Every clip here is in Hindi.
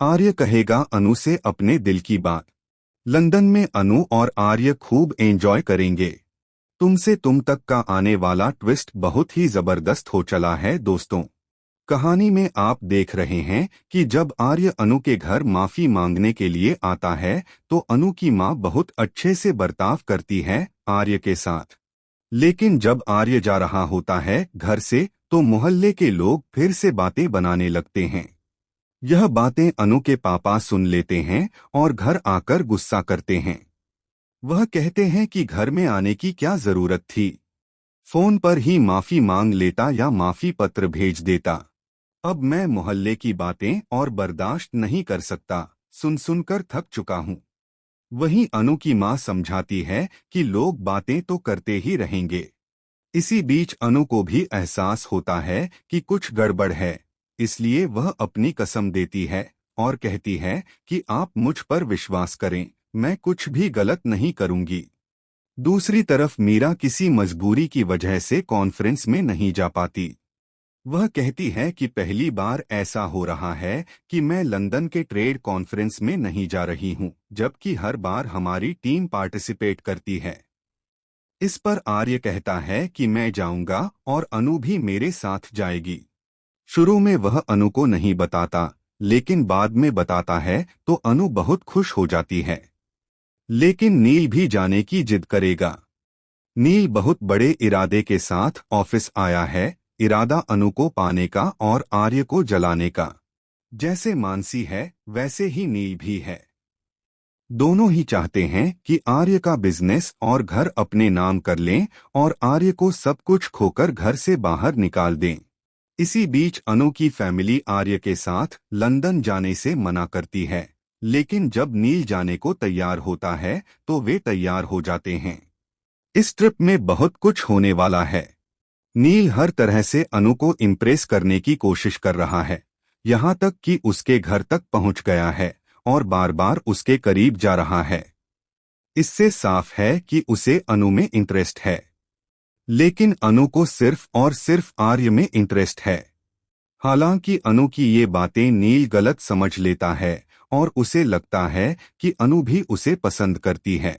आर्य कहेगा अनु से अपने दिल की बात। लंदन में अनु और आर्य खूब एंजॉय करेंगे। तुमसे तुम तक का आने वाला ट्विस्ट बहुत ही जबरदस्त हो चला है दोस्तों। कहानी में आप देख रहे हैं कि जब आर्य अनु के घर माफी मांगने के लिए आता है तो अनु की माँ बहुत अच्छे से बर्ताव करती है आर्य के साथ। लेकिन जब आर्य जा रहा होता है घर से तो मोहल्ले के लोग फिर से बातें बनाने लगते हैं। यह बातें अनु के पापा सुन लेते हैं और घर आकर गुस्सा करते हैं। वह कहते हैं कि घर में आने की क्या जरूरत थी, फोन पर ही माफी मांग लेता या माफी पत्र भेज देता। अब मैं मोहल्ले की बातें और बर्दाश्त नहीं कर सकता, सुन सुनकर थक चुका हूँ। वहीं अनु की माँ समझाती है कि लोग बातें तो करते ही रहेंगे। इसी बीच अनु को भी एहसास होता है कि कुछ गड़बड़ है, इसलिए वह अपनी कसम देती है और कहती है कि आप मुझ पर विश्वास करें, मैं कुछ भी गलत नहीं करूंगी। दूसरी तरफ मीरा किसी मजबूरी की वजह से कॉन्फ्रेंस में नहीं जा पाती। वह कहती है कि पहली बार ऐसा हो रहा है कि मैं लंदन के ट्रेड कॉन्फ्रेंस में नहीं जा रही हूं, जबकि हर बार हमारी टीम पार्टिसिपेट करती है। इस पर आर्य कहता है कि मैं जाऊंगा और अनु भी मेरे साथ जाएगी। शुरू में वह अनु को नहीं बताता, लेकिन बाद में बताता है तो अनु बहुत खुश हो जाती है। लेकिन नील भी जाने की जिद करेगा। नील बहुत बड़े इरादे के साथ ऑफिस आया है, इरादा अनु को पाने का और आर्य को जलाने का। जैसे मानसी है वैसे ही नील भी है। दोनों ही चाहते हैं कि आर्य का बिजनेस और घर अपने नाम कर लें और आर्य को सब कुछ खोकर घर से बाहर निकाल दें। इसी बीच अनु की फैमिली आर्य के साथ लंदन जाने से मना करती है, लेकिन जब नील जाने को तैयार होता है तो वे तैयार हो जाते हैं। इस ट्रिप में बहुत कुछ होने वाला है। नील हर तरह से अनु को इम्प्रेस करने की कोशिश कर रहा है, यहाँ तक कि उसके घर तक पहुँच गया है और बार बार उसके करीब जा रहा है। इससे साफ है कि उसे अनु में इंटरेस्ट है, लेकिन अनु को सिर्फ और सिर्फ आर्य में इंटरेस्ट है। हालांकि अनु की ये बातें नील गलत समझ लेता है और उसे लगता है कि अनु भी उसे पसंद करती है।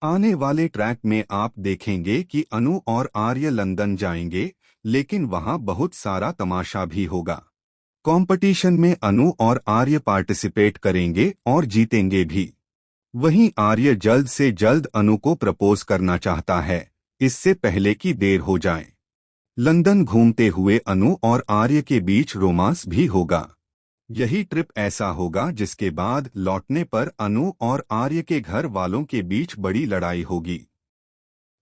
आने वाले ट्रैक में आप देखेंगे कि अनु और आर्य लंदन जाएंगे, लेकिन वहां बहुत सारा तमाशा भी होगा। कंपटीशन में अनु और आर्य पार्टिसिपेट करेंगे और जीतेंगे भी। वहीं आर्य जल्द से जल्द अनु को प्रपोज करना चाहता है, इससे पहले कि देर हो जाए। लंदन घूमते हुए अनु और आर्य के बीच रोमांस भी होगा। यही ट्रिप ऐसा होगा जिसके बाद लौटने पर अनु और आर्य के घर वालों के बीच बड़ी लड़ाई होगी।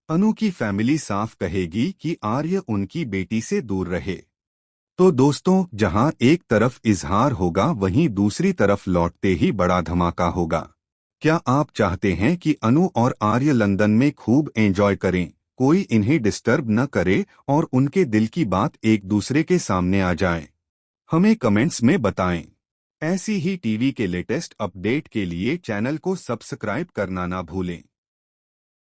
अनु की फैमिली साफ कहेगी कि आर्य उनकी बेटी से दूर रहे। तो दोस्तों, जहां एक तरफ इजहार होगा वहीं दूसरी तरफ लौटते ही बड़ा धमाका होगा। क्या आप चाहते हैं कि अनु और आर्य लंदन में खूब एंजॉय करें, कोई इन्हें डिस्टर्ब न करे और उनके दिल की बात एक दूसरे के सामने आ जाए? हमें कमेंट्स में बताएं। ऐसी ही टीवी के लेटेस्ट अपडेट के लिए चैनल को सब्सक्राइब करना ना भूलें।